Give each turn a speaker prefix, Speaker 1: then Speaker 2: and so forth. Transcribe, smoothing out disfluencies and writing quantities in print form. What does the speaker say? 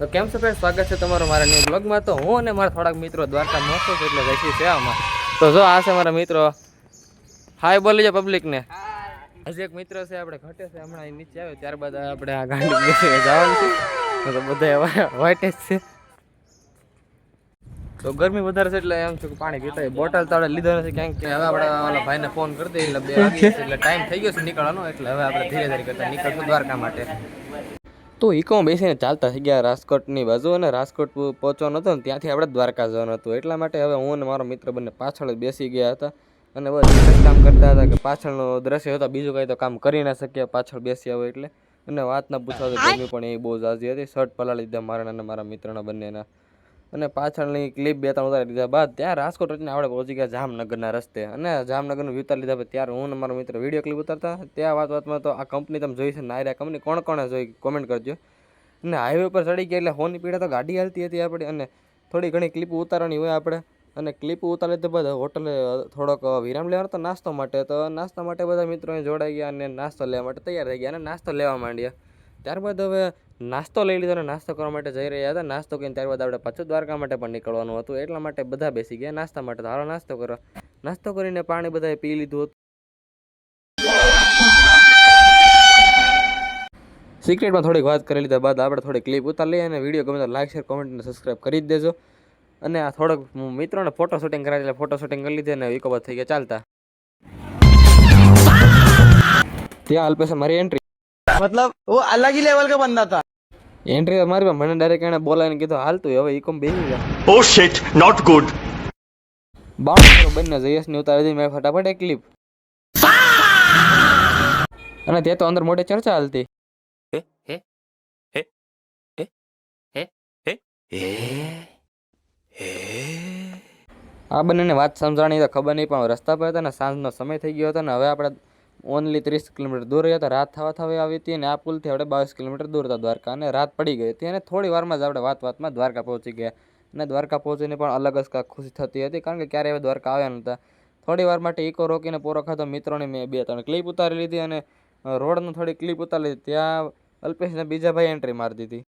Speaker 1: તો કેમ છો ફ્રેન્ડ, સ્વાગત છે તમારું મારા ન્યૂ બ્લોગમાં। તો હું અને મારા થોડાક મિત્રો દ્વારકા મોસ્તો છે એટલે જઈશું સેવામાં। તો જો આ છે મારા મિત્રો, હાય બોલી જાય પબ્લિકને। હજી એક મિત્ર છે આપણે ઘટે છે, હમણાં નીચે આવે ત્યારબાદ આપણે આ ગાડી બેસીને જવાનું છે। તો બધા વ્હાઈટ જ છે, તો ગરમી વધારે છે એટલે એમ છે કે પાણી પીતા બોટલ તો આપણે લીધો નથી ક્યાંક કે હવે આપણે ઓલા ભાઈને ફોન કરી દઈએ એટલે 2 વાગી જશે એટલે ટાઈમ થઈ ગયો છે નીકળવાનો, એટલે હવે આપણે ધીરે ધીરે કરતા નીકળશું દ્વારકા માટે। તો ઇકોમાં બેસીને ચાલતા થઈ ગયા રાજકોટની બાજુ, અને રાજકોટ પહોંચવાનું હતું ને ત્યાંથી આપણે દ્વારકા જવાનું હતું, એટલા માટે હવે હું અને મારો મિત્ર બંને પાછળ જ બેસી ગયા હતા અને બસ કામ કરતા હતા કે પાછળનું દ્રશ્ય હતા, બીજું કંઈ તો કામ કરી ના શકીએ પાછળ બેસી આવે એટલે। અને વાત ના પૂછવા તો ગરમી પણ એ બહુ ઝાઝી હતી, શર્ટ પલાળી લીધા મારા અને મારા મિત્રના બંનેના, અને પાછળની ક્લિપ 2-3 ઉતારી લીધા બાદ ત્યાં રાજકોટ રહીને આપણે પહોંચી ગયા જામનગરના રસ્તે, અને જામનગરનું વ્યૂ ઉતારી લીધા ત્યારે હું અને મારો મિત્ર વિડીયો ક્લિપ ઉતારતા ત્યાં વાતમાં તો આ કંપની તમે જોઈ છે નાયરા કંપની, કોણ કોણે જોઈ કોમેન્ટ કરજો। અને હાઈવે પર ચડી ગયા એટલે હોની પીડા તો ગાડી હાલતી હતી આપણે, અને થોડી ઘણી ક્લિપ ઉતારવાની હોય આપણે, અને ક્લિપ ઉતારી તો બધા હોટલે થોડોક વિરામ લેવાનો હતો નાસ્તો માટે, તો નાસ્તા માટે બધા મિત્રો જોડાઈ ગયા અને નાસ્તો લેવા માટે તૈયાર થઈ ગયા અને નાસ્તો લેવા માંડ્યા। ત્યારબાદ હવે નાસ્તો લઈ લીધો અને નાસ્તો કરવા માટે જઈ રહ્યા હતા, નાસ્તો કરીને ત્યારબાદ આપણે પાછું દ્વારકા માટે પણ નીકળવાનું હતું, એટલા માટે બધા બેસી ગયા નાસ્તા માટે। તો હાલો નાસ્તો કરો, નાસ્તો કરીને પાણી બધાએ પી લીધું હતું। સિક્રેટમાં થોડીક વાત કરી લીધા બાદ આપણે થોડી ક્લિપ ઉતારી લઈએ, અને વિડીયો ગમે તો લાઈક શેર કોમેન્ટ અને સબસ્ક્રાઈબ કરી જ દેજો। અને આ થોડોક મિત્રોને ફોટો શૂટિંગ કરાવી એટલે ફોટો શૂટિંગ કરી લીધી અને વિકોબાદ થઈ ગયા ચાલતા। ત્યાં અલ્પેશ મારી એન્ટ્રી,
Speaker 2: मतलब वो अलग ही लेवल का बंदा था।
Speaker 1: એન્ટ્રી મારી મને ડાયરેક્ટ એને બોલાવીને કીધું હાલતું હવે ઇકોમ બેસી ગયા।
Speaker 3: Oh shit, not good.
Speaker 1: Bound બંને જયેશની ઉતારી દીધી મેં ફટાફટ એક ક્લિપ, અને ત્યાં તો અંદર મોટી ચર્ચા હાલતી। આ બંનેને વાત સમજાણી તો ખબર નહીં, પણ રસ્તા પર હતા ને સાંજનો સમય થઈ ગયો હતો ને હવે આપણે ઓનલી 30 કિલોમીટર દૂર રહ્યા હતા, રાત થવા આવી હતી, અને આ પુલથી આપણે 22 કિલોમીટર દૂર હતા દ્વારકા, અને રાત પડી ગઈ હતી, અને થોડી વારમાં જ આપણે વાતમાં દ્વારકા પહોંચી ગયા। અને દ્વારકા પહોંચીને પણ અલગ જ કાંઈક ખુશી થતી હતી, કારણ કે ક્યારેય હવે દ્વારકા આવ્યા નહોતા। થોડી વાર માટે ઇકો રોકીને પૂરો ખાતો મિત્રોને મેં 2-3 ક્લિપ ઉતારી લીધી, અને રોડનું થોડી ક્લિપ ઉતારી લીધી, ત્યાં અલ્પેશને બીજા ભાઈ એન્ટ્રી મારી દીધી।